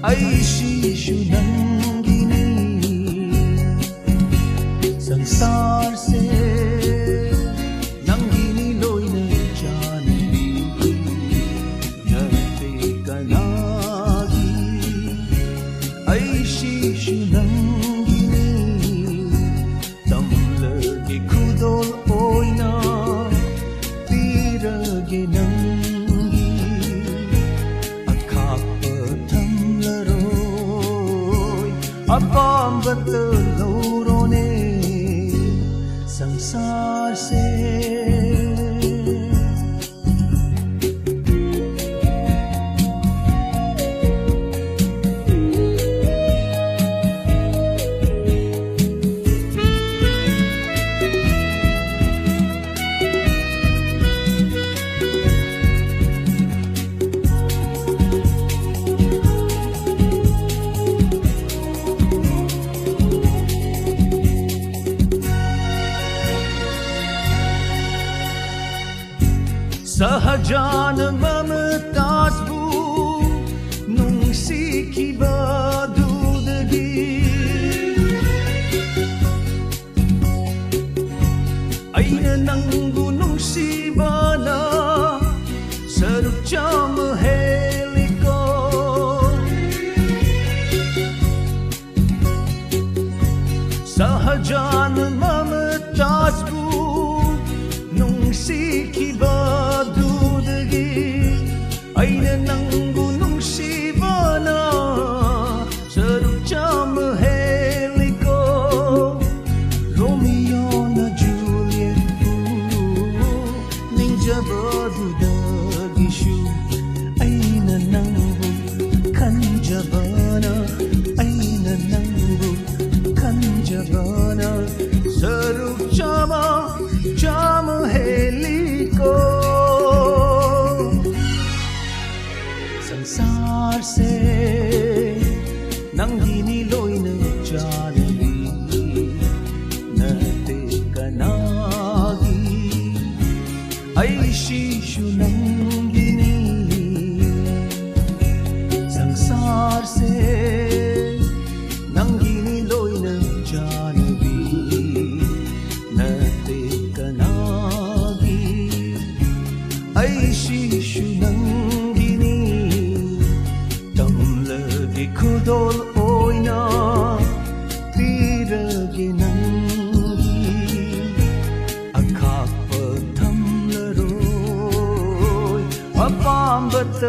ऐसी नंगिनी संसार से नंगिनी लोइना जानवी नते कनागी ऐसी नंगिनी तमलगे खुदोल ओइना तीरगे नंगी अपाम्बत लौरों ने संसार से Sahajan mamataasbu nungsikiba dudagi aina nanggu nungsibana sarupcham heliko Sahajan mamataasbu nungsikiba aina nanggu nungsibana sarupcham heliko Romeo na Juliet ninjabadu dagishu aina nanggu kanjabana aina nanggu kanjabana sarupchama cham heliko संसार से नंगिनी लोइना जानवी नते कनागी ऐसी नंगिनी संसार से नंगिनी लोइना जानवी नते कनागी ऐसी खुदोल ओइना तीरगे नंगी अखाप थमलरोय अपाम्बत